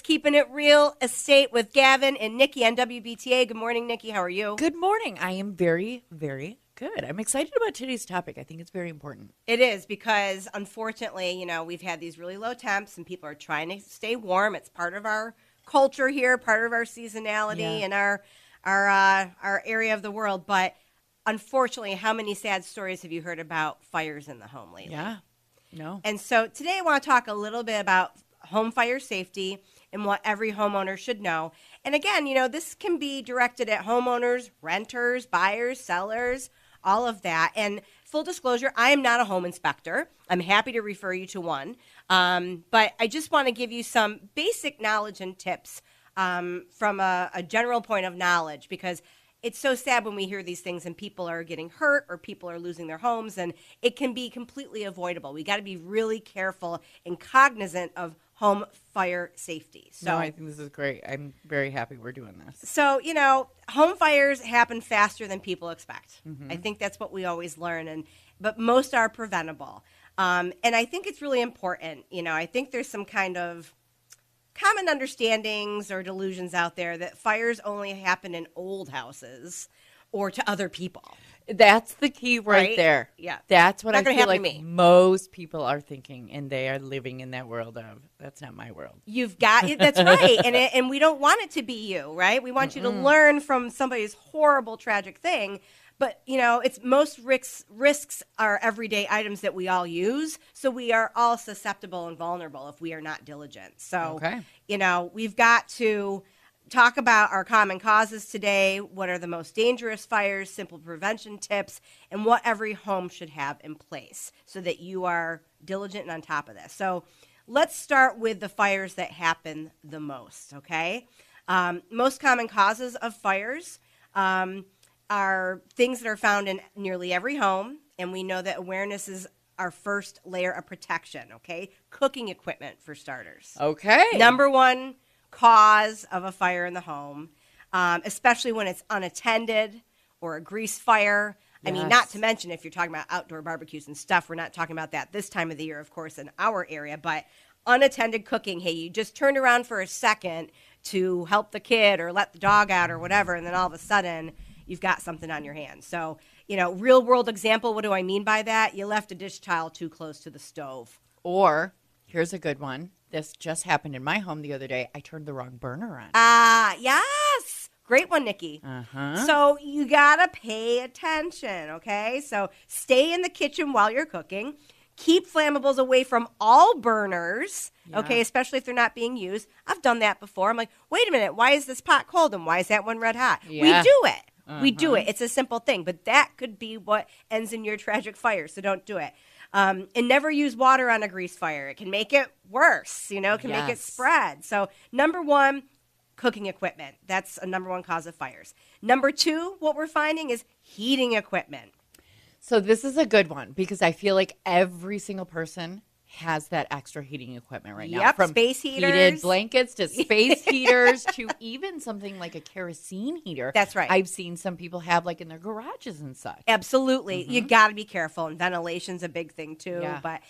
Keeping It Real Estate with Gavin and Nici on WBTA. Good morning, Nici. How are you? Good morning. I am very, very good. I'm excited about today's topic. I think it's very important. It is because, unfortunately, we've had these really low temps and people are trying to stay warm. It's part of our culture here, part of our seasonality and our area of the world. But unfortunately, how many sad stories have you heard about fires in the home lately? Yeah. No. And so today I want to talk a little bit about home fire safety and what every homeowner should know. And again, this can be directed at homeowners, renters, buyers, sellers, all of that. And full disclosure, I am not a home inspector. I'm happy to refer you to one. But I just want to give you some basic knowledge and tips from a general point of knowledge, because it's so sad when we hear these things and people are getting hurt or people are losing their homes, and it can be completely avoidable. We got to be really careful and cognizant of home fire safety. So no, I think this is great. I'm very happy we're doing this. So, home fires happen faster than people expect. I think that's what we always learn, but most are preventable. And I think it's really important. I think there's some kind of common understandings or delusions out there that fires only happen in old houses or to other people. That's the key right there. Yeah. That's what Not I feel like most people are thinking, and they are living in that world of, that's not my world. You've got it. That's right. And we don't want it to be you, right? We want you to learn from somebody's horrible, tragic thing. But, it's most risks are everyday items that we all use. So we are all susceptible and vulnerable if we are not diligent. So, we've got to talk about our common causes today, what are the most dangerous fires, simple prevention tips, and what every home should have in place so that you are diligent and on top of this. So let's start with the fires that happen the most, okay? Most common causes of fires are things that are found in nearly every home, and we know that awareness is our first layer of protection, okay? Cooking equipment, for starters. Okay. Number one cause of a fire in the home, especially when it's unattended or a grease fire. I mean, not to mention if you're talking about outdoor barbecues and stuff, we're not talking about that this time of the year, of course, in our area, but unattended cooking. Hey, you just turned around for a second to help the kid or let the dog out or whatever, and then all of a sudden you've got something on your hands. So, real world example, what do I mean by that? You left a dish towel too close to the stove. Or, here's a good one. This just happened in my home the other day. I turned the wrong burner on. Yes. Great one, Nici. So you got to pay attention, okay? So stay in the kitchen while you're cooking. Keep flammables away from all burners, okay, especially if they're not being used. I've done that before. I'm like, wait a minute, why is this pot cold and why is that one red hot? Yeah. We do it. We do it. It's a simple thing, but that could be what ends in your tragic fire, so don't do it. And never use water on a grease fire. It can make it worse, it can make it spread. So number one, cooking equipment. That's a number one cause of fires. Number two, what we're finding is heating equipment. So this is a good one because I feel like every single person has that extra heating equipment right now. Yep, from space heaters. Heated blankets to space heaters to even something like a kerosene heater. That's right. I've seen some people have like in their garages and such. Absolutely. You got to be careful. And ventilation's a big thing too. Yeah. But,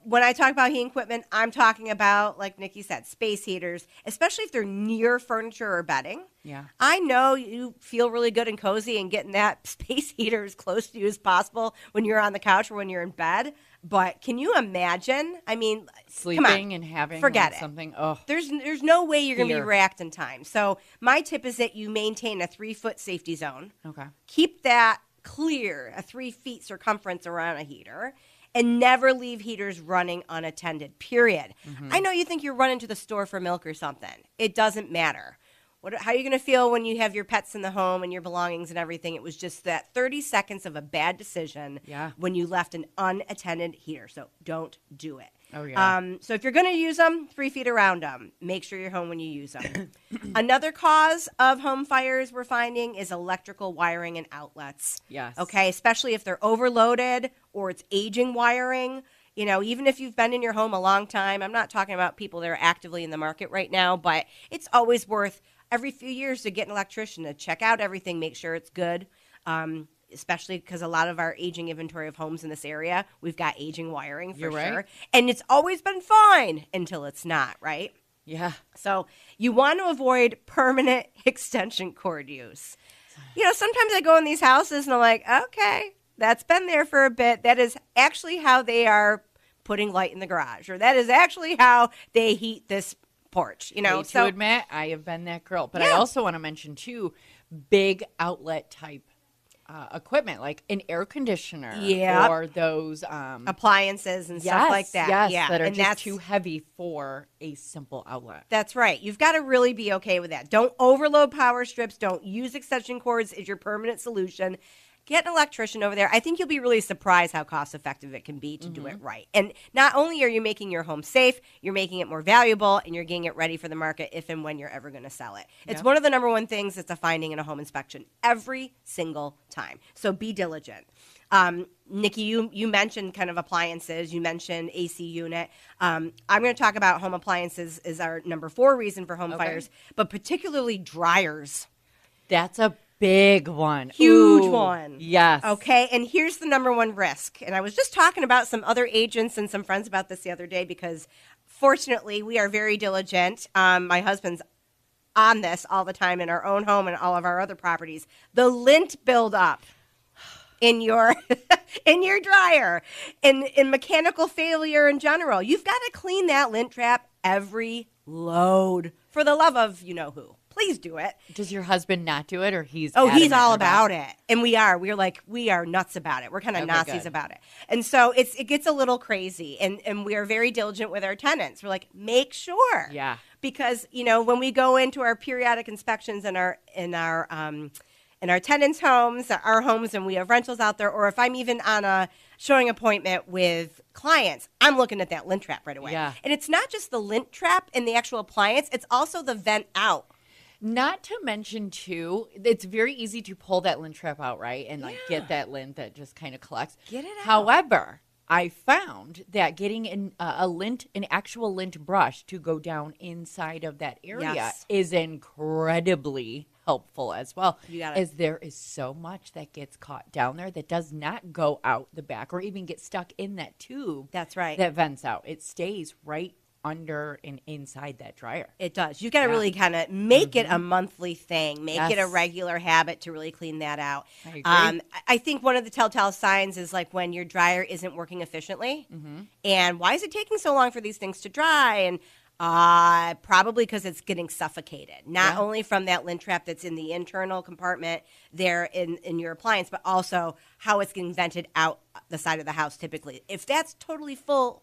when I talk about heating equipment, I'm talking about, like Nici said, space heaters, especially if they're near furniture or bedding. Yeah. I know you feel really good and cozy and getting that space heater as close to you as possible when you're on the couch or when you're in bed. But can you imagine? I mean, sleeping and having something. Oh, there's no way you're going to be react in time. So my tip is that you maintain a 3-foot safety zone. Okay. Keep that clear, a 3 feet circumference around a heater, and never leave heaters running unattended, period. I know you think you're running to the store for milk or something. It doesn't matter. How are you going to feel when you have your pets in the home and your belongings and everything? It was just that 30 seconds of a bad decision when you left an unattended heater. So don't do it. Oh, yeah. So if you're going to use them, 3 feet around them. Make sure you're home when you use them. Another cause of home fires we're finding is electrical wiring and outlets. Yes. Okay, especially if they're overloaded or it's aging wiring. Even if you've been in your home a long time, I'm not talking about people that are actively in the market right now, but it's always worth every few years to get an electrician to check out everything, make sure it's good, especially because a lot of our aging inventory of homes in this area, we've got aging wiring for sure. Right. And it's always been fine until it's not, right? Yeah. So you want to avoid permanent extension cord use. Sometimes I go in these houses and I'm like, okay, that's been there for a bit. That is actually how they are putting light in the garage, or that is actually how they heat this porch, To admit, I have been that girl. But I also want to mention, too, big outlet type equipment, like an air conditioner or those appliances and stuff like that. Yes, that are just too heavy for a simple outlet. That's right. You've got to really be okay with that. Don't overload power strips. Don't use extension cords as your permanent solution. Get an electrician over there. I think you'll be really surprised how cost effective it can be to do it right. And not only are you making your home safe, you're making it more valuable, and you're getting it ready for the market if and when you're ever going to sell it. It's one of the number one things that's a finding in a home inspection every single time. So be diligent. Nikki, you mentioned kind of appliances. You mentioned AC unit. I'm going to talk about home appliances as our number 4 reason for home fires, but particularly dryers. That's a big one. Huge one. Yes. Okay, and here's the number 1 risk. And I was just talking about some other agents and some friends about this the other day because fortunately we are very diligent. My husband's on this all the time in our own home and all of our other properties. The lint buildup in your in your dryer and in mechanical failure in general. You've got to clean that lint trap every load for the love of you-know-who. Please do it. Does your husband not do it, or he's he's all about it. And we are nuts about it. We're kind of Nazis about it. And so it gets a little crazy, and we are very diligent with our tenants. We're like, make sure. Yeah. Because, when we go into our periodic inspections in our tenants' homes, our homes, and we have rentals out there, or if I'm even on a showing appointment with clients, I'm looking at that lint trap right away. Yeah. And it's not just the lint trap and the actual appliance, it's also the vent out. Not to mention, too, it's very easy to pull that lint trap out, right? And get that lint that just kind of collects. Get it out. However, I found that getting an actual lint brush to go down inside of that area is incredibly helpful as well. As there is so much that gets caught down there that does not go out the back or even get stuck in that tube. That's right. That vents out. It stays right under and inside that dryer. It does. You got to really kind of make it a monthly thing. Make it a regular habit to really clean that out. I agree. I think one of the telltale signs is like when your dryer isn't working efficiently. And why is it taking so long for these things to dry? And probably because it's getting suffocated, not only from that lint trap that's in the internal compartment there in your appliance, but also how it's getting vented out the side of the house typically. If that's totally full,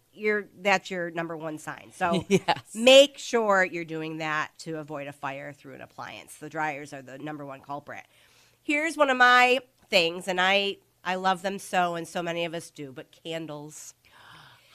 that's your number 1 sign. So make sure you're doing that to avoid a fire through an appliance. The dryers are the number 1 culprit. Here's one of my things, and I love them so, and so many of us do, but candles.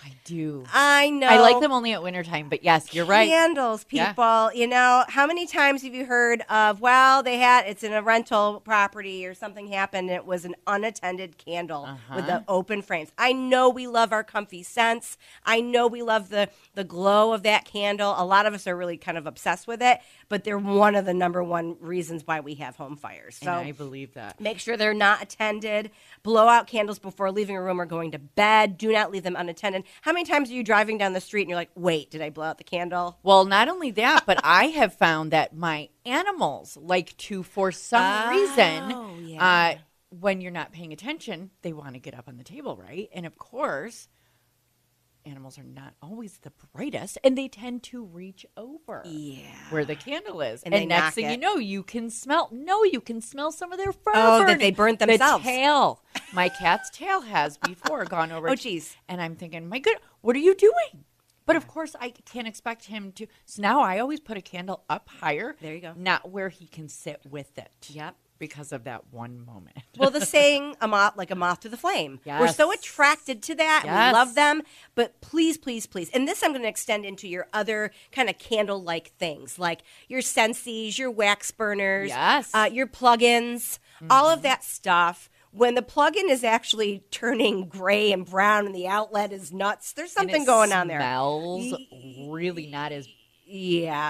I do. I know. I like them only at wintertime, but yes, you're right. Candles, people. Yeah. How many times have you heard of, it's in a rental property or something happened and it was an unattended candle with the open frames. I know we love our comfy scents. I know we love the glow of that candle. A lot of us are really kind of obsessed with it, but they're one of the number 1 reasons why we have home fires. So and I believe that. Make sure they're not attended. Blow out candles before leaving a room or going to bed. Do not leave them unattended. How many times are you driving down the street and you're like, wait, did I blow out the candle? Well, not only that, but I have found that my animals like to, for some reason, when you're not paying attention, they want to get up on the table, right? And of course, animals are not always the brightest, and they tend to reach over where the candle is. And next thing you know, you can smell some of their fur burning. That they burnt themselves. The tail. My cat's tail has before gone over. Oh, geez. And I'm thinking, my goodness, what are you doing? But of course, I can't expect him to. So now I always put a candle up higher. There you go. Not where he can sit with it. Yep. Because of that one moment. Well, the saying, a moth to the flame. Yes. We're so attracted to that. Yes. We love them. But please, please, please. And this I'm going to extend into your other kind of candle-like things, like your Scentsies, your wax burners, your plug-ins, all of that stuff. When the plug-in is actually turning gray and brown and the outlet is nuts, there's something going on there. It smells really not as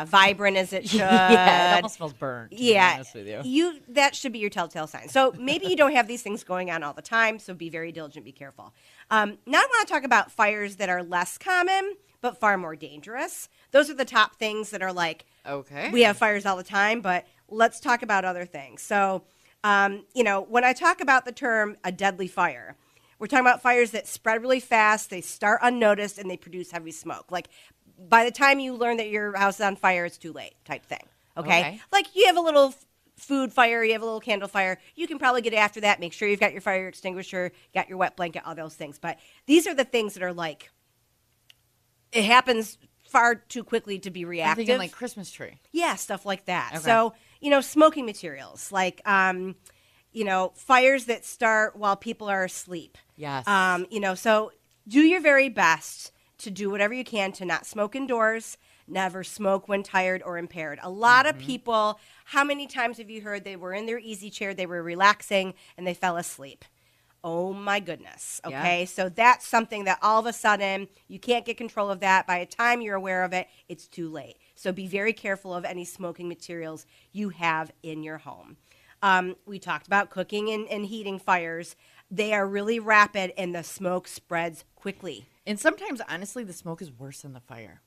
vibrant as it should. Yeah, it almost smells burnt. To be honest with you. That should be your telltale sign. So maybe you don't have these things going on all the time, so be very diligent, be careful. Now I want to talk about fires that are less common, but far more dangerous. Those are the top things that are like, okay, we have fires all the time, but let's talk about other things. So, when I talk about the term a deadly fire, we're talking about fires that spread really fast, they start unnoticed, and they produce heavy smoke. Like, by the time you learn that your house is on fire, it's too late type thing, okay? Like, you have a little food fire, you have a little candle fire, you can probably get after that. Make sure you've got your fire extinguisher, got your wet blanket, all those things. But these are the things that are like, it happens far too quickly to be reactive. I'm thinking like Christmas tree. Yeah, stuff like that. Okay. So, smoking materials, like, fires that start while people are asleep. Yes. So do your very best to do whatever you can to not smoke indoors, never smoke when tired or impaired. A lot of people, how many times have you heard they were in their easy chair, they were relaxing, and they fell asleep? Oh, my goodness. Okay, so that's something that all of a sudden you can't get control of that. By the time you're aware of it, it's too late. So be very careful of any smoking materials you have in your home. We talked about cooking and heating fires. They are really rapid, and the smoke spreads quickly. And sometimes, honestly, the smoke is worse than the fire.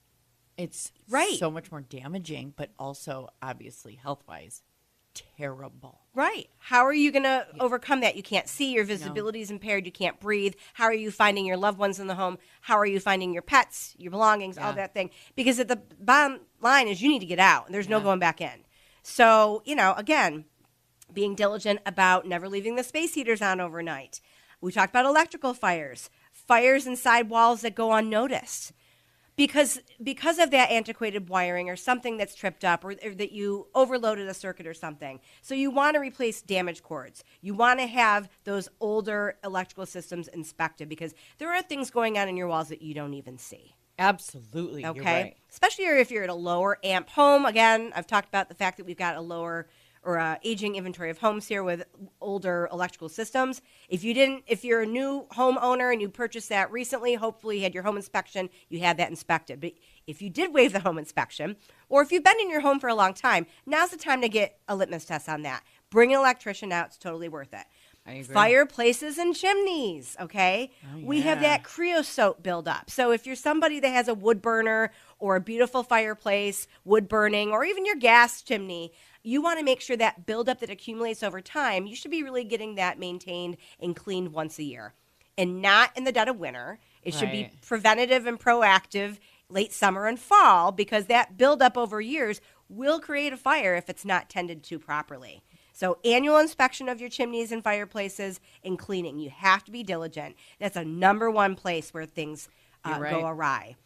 It's so much more damaging, but also, obviously, health-wise, terrible. Right. How are you going to overcome that? You can't see. Your visibility is impaired. You can't breathe. How are you finding your loved ones in the home? How are you finding your pets, your belongings, all that thing? Because at the bottom line is you need to get out. There's no going back in. So, again, being diligent about never leaving the space heaters on overnight. We talked about electrical fires, fires inside walls that go unnoticed. Because of that antiquated wiring or something that's tripped up or that you overloaded a circuit or something. So you want to replace damaged cords. You want to have those older electrical systems inspected because there are things going on in your walls that you don't even see. Absolutely. Okay. You're right. Especially if you're at a lower amp home. Again, I've talked about the fact that we've got a lower or aging inventory of homes here with older electrical systems. If you're a new homeowner and you purchased that recently, hopefully you had your home inspection, you had that inspected. But if you did waive the home inspection, or if you've been in your home for a long time, now's the time to get a litmus test on that. Bring an electrician out. It's totally worth it. I agree. Fireplaces and chimneys, okay? Oh, We have that creosote buildup. So if you're somebody that has a wood burner or a beautiful fireplace, wood burning, or even your gas chimney, you want to make sure that buildup that accumulates over time, you should be really getting that maintained and cleaned once a year and not in the dead of winter. It should be preventative and proactive late summer and fall because that buildup over years will create a fire if it's not tended to properly. So annual inspection of your chimneys and fireplaces and cleaning. You have to be diligent. That's a number one place where things go awry.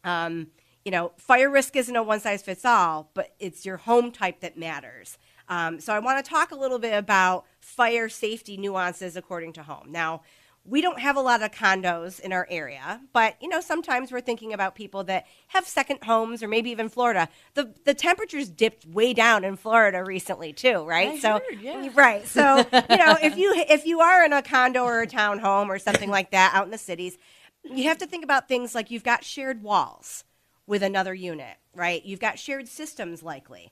Fire risk isn't a one-size-fits-all, but it's your home type that matters. So I want to talk a little bit about fire safety nuances according to home. Now, we don't have a lot of condos in our area, but, sometimes we're thinking about people that have second homes or maybe even Florida. The temperatures dipped way down in Florida recently, too, right? I heard, yeah. Right. So, if you are in a condo or a townhome or something like that out in the cities, you have to think about things like you've got shared walls with another unit, right? You've got shared systems likely.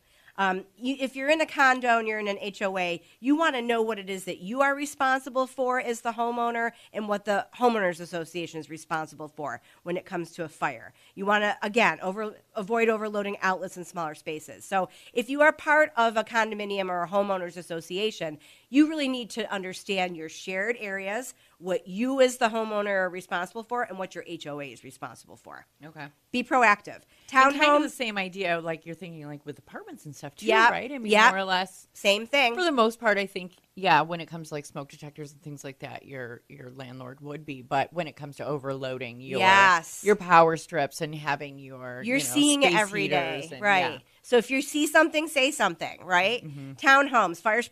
If you're in a condo and you're in an HOA, you want to know what it is that you are responsible for as the homeowner and what the homeowners association is responsible for when it comes to a fire. You want to, again, avoid overloading outlets in smaller spaces. So if you are part of a condominium or a homeowners association, you really need to understand your shared areas, what you as the homeowner are responsible for, and what your HOA is responsible for. Okay. Be proactive. Kind of the same idea, like you're thinking, like with apartments and stuff too, right? I mean, more or less, same thing. For the most part, I think, when it comes to like smoke detectors and things like that, your landlord would be. But when it comes to overloading your power strips and having you're seeing it every day, right? So if you see something, say something, right? Mm-hmm. Townhomes, fire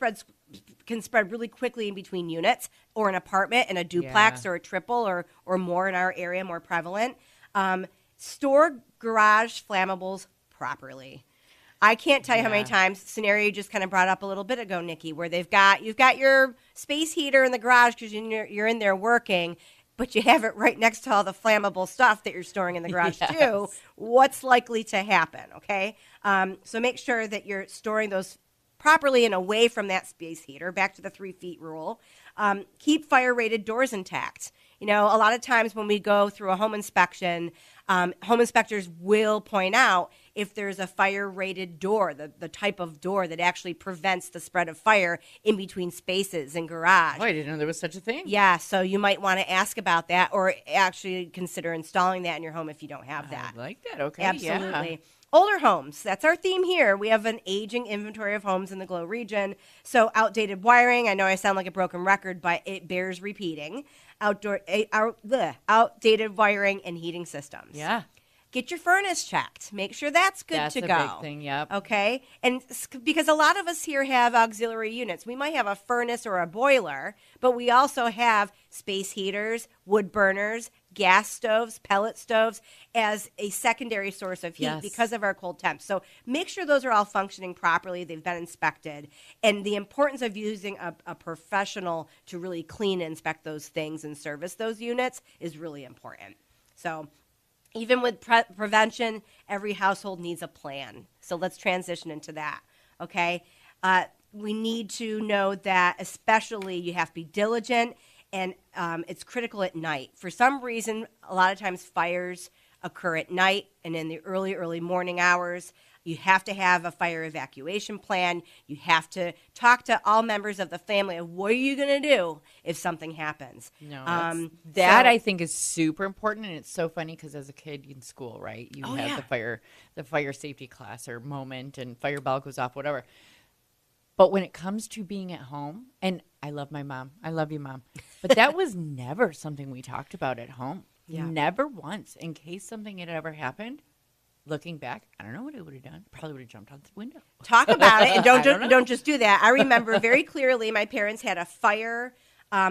can spread really quickly in between units or an apartment in a duplex or a triple or more in our area, more prevalent. Store garage flammables properly. I can't tell you how many times scenario you just kind of brought up a little bit ago, Nici, where you've got your space heater in the garage because you're in there working, but you have it right next to all the flammable stuff that you're storing in the garage too. What's likely to happen? Okay, so make sure that you're storing those properly and away from that space heater. Back to the 3 feet rule. Keep fire-rated doors intact. A lot of times when we go through a home inspection, Home inspectors will point out if there's a fire-rated door, the type of door that actually prevents the spread of fire in between spaces and garage. Oh, I didn't know there was such a thing. Yeah, so you might want to ask about that or actually consider installing that in your home if you don't have that. I like that. Okay. Absolutely. Yeah. Older homes, that's our theme here. We have an aging inventory of homes in the Glow region. So outdated wiring, I know I sound like a broken record, but it bears repeating. Outdated wiring and heating systems. Yeah. Get your furnace checked. Make sure that's good to go. That's a big thing, yep. Okay? And because a lot of us here have auxiliary units. We might have a furnace or a boiler, but we also have space heaters, wood burners, gas stoves, pellet stoves as a secondary source of heat because of our cold temps. So make sure those are all functioning properly. They've been inspected. And the importance of using a professional to really clean and inspect those things and service those units is really important. So even with prevention, every household needs a plan. So let's transition into that, okay? We need to know that especially you have to be diligent, and it's critical at night. For some reason, a lot of times fires occur at night and in the early morning hours. You have to have a fire evacuation plan. You have to talk to all members of the family of what are you going to do if something happens. No, I think is super important, and it's so funny because as a kid in school, right, you have the fire safety class or moment, and fire bell goes off, whatever. But when it comes to being at home, and I love my mom, I love you, Mom, but that was never something we talked about at home. Yeah. Never once, in case something had ever happened. Looking back, I don't know what I would have done. Probably would have jumped out the window. Talk about it, and don't just do that. I remember very clearly my parents had a fire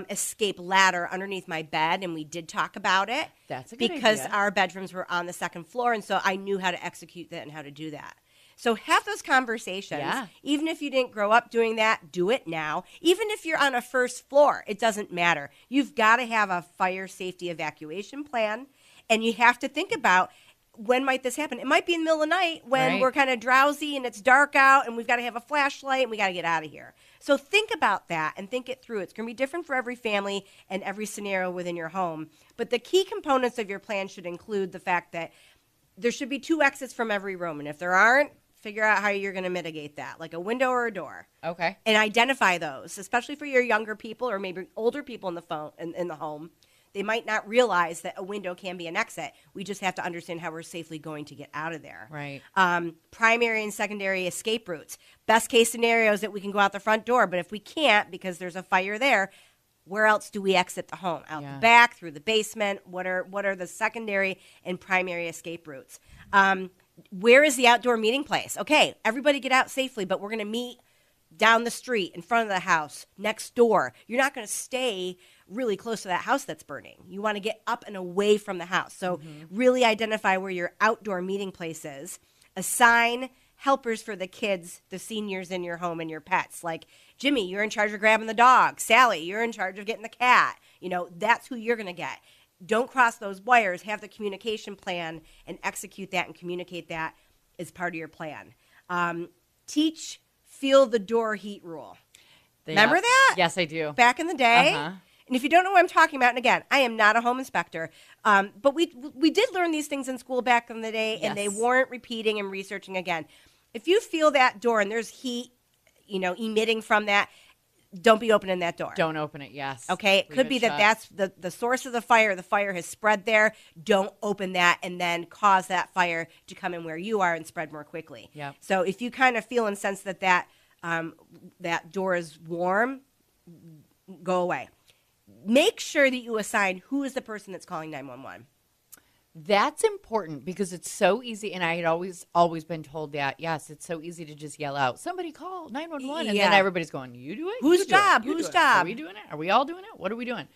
escape ladder underneath my bed, and we did talk about it. That's a good because idea. our bedrooms were on the second floor, and so I knew how to execute that and how to do that. So have those conversations. Yeah. Even if you didn't grow up doing that, do it now. Even if you're on a first floor, it doesn't matter. You've got to have a fire safety evacuation plan, and you have to think about when might this happen? It might be in the middle of the night when we're kind of drowsy and it's dark out and we've got to have a flashlight and we got to get out of here. So think about that and think it through. It's going to be different for every family and every scenario within your home. But the key components of your plan should include the fact that there should be 2 exits from every room. And if there aren't, figure out how you're going to mitigate that, like a window or a door. Okay. And identify those, especially for your younger people or maybe older people in the home. They might not realize that a window can be an exit. We just have to understand how we're safely going to get out of there. Right. Primary and secondary escape routes. Best case scenario is that we can go out the front door, but if we can't because there's a fire there, where else do we exit the home? Out the back, through the basement? What are the secondary and primary escape routes? Where is the outdoor meeting place? Okay, everybody get out safely, but we're going to meet down the street, in front of the house, next door. You're not going to stay really close to that house that's burning. You want to get up and away from the house. So really identify where your outdoor meeting place is. Assign helpers for the kids, the seniors in your home and your pets. Like, Jimmy, you're in charge of grabbing the dog. Sally, you're in charge of getting the cat. That's who you're going to get. Don't cross those wires. Have the communication plan and execute that and communicate that as part of your plan. Teach feel the door heat rule. Remember that? Yes, I do. Back in the day. And if you don't know what I'm talking about, and again, I am not a home inspector, but we did learn these things in school back in the day, and they warrant repeating and researching again. If you feel that door and there's heat, emitting from that, don't be opening that door. Don't open it, yes. Okay? It could be that that's the source of the fire. The fire has spread there. Don't open that and then cause that fire to come in where you are and spread more quickly. Yep. So if you kind of feel and sense that door is warm, go away. Make sure that you assign who is the person that's calling 911. That's important because it's so easy, and I had always been told that, yes, it's so easy to just yell out, somebody call 911, and then everybody's going, you do it? Whose job? Whose job? Are we doing it? Are we all doing it? What are we doing?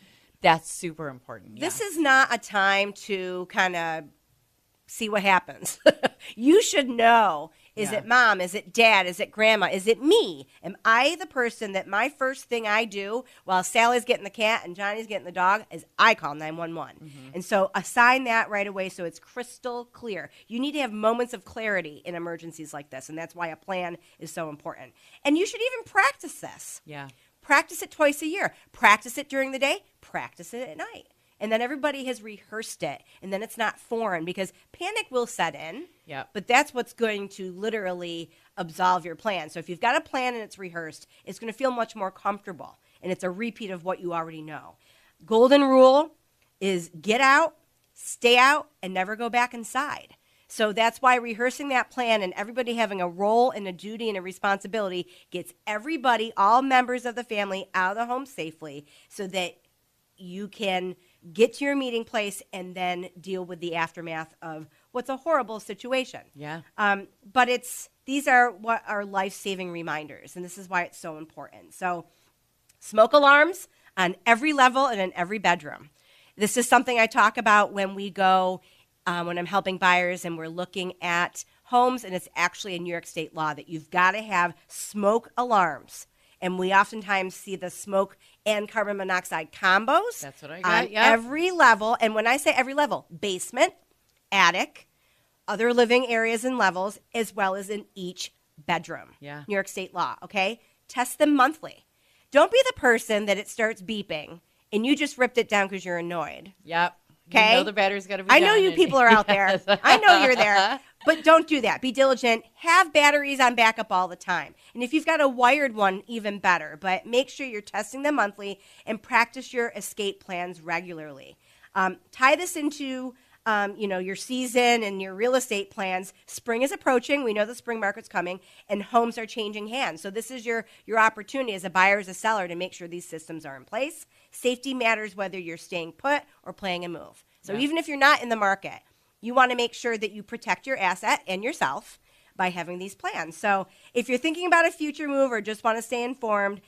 That's super important. This is not a time to kind of see what happens. You should know, is it mom? Is it dad? Is it grandma? Is it me? Am I the person that my first thing I do while Sally's getting the cat and Johnny's getting the dog is I call 911. And so assign that right away so it's crystal clear. You need to have moments of clarity in emergencies like this, and that's why a plan is so important. And you should even practice this. Yeah. Practice it twice a year. Practice it during the day. Practice it at night. and then everybody has rehearsed it, and then it's not foreign, because panic will set in. Yeah. But that's what's going to literally absolve your plan. So if you've got a plan and it's rehearsed, it's going to feel much more comfortable, and it's a repeat of what you already know. Golden rule is get out, stay out, and never go back inside. So that's why rehearsing that plan and everybody having a role and a duty and a responsibility gets everybody, all members of the family, out of the home safely, so that you can get to your meeting place and then deal with the aftermath of what's a horrible situation. Yeah. But these are what are life-saving reminders, and this is why it's so important. So smoke alarms on every level and in every bedroom. This is something I talk about when we go when I'm helping buyers and we're looking at homes, and it's actually a New York State law that you've got to have smoke alarms. And we oftentimes see the smoke and carbon monoxide combos. That's what I got, on every level. And when I say every level, basement, attic, other living areas and levels, as well as in each bedroom. Yeah. New York State law, okay? Test them monthly. Don't be the person that it starts beeping and you just ripped it down because you're annoyed. Yep. Okay. You know the battery's got to be I know done, you and- people are out Yes. there. I know you're there. But don't do that. Be diligent. Have batteries on backup all the time. And if you've got a wired one, even better. But make sure you're testing them monthly and practice your escape plans regularly. Tie this into your season and your real estate plans. Spring is approaching. We know the spring market's coming, and homes are changing hands. So this is your opportunity as a buyer, as a seller, to make sure these systems are in place. Safety matters whether you're staying put or playing a move. So even if you're not in the market, you want to make sure that you protect your asset and yourself by having these plans. So if you're thinking about a future move or just want to stay informed,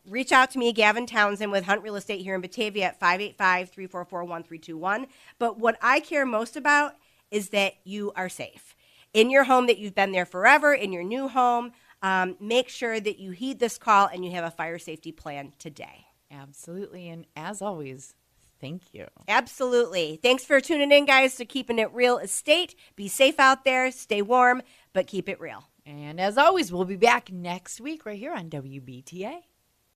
reach out to me, Gavin Townsend with Hunt Real Estate here in Batavia at 585-344-1321. But what I care most about is that you are safe. In your home that you've been there forever, in your new home, make sure that you heed this call and you have a fire safety plan today. Absolutely. And as always, thank you. Absolutely. Thanks for tuning in, guys, to Keeping It Real Estate. Be safe out there, stay warm, but keep it real. And as always, we'll be back next week right here on WBTA.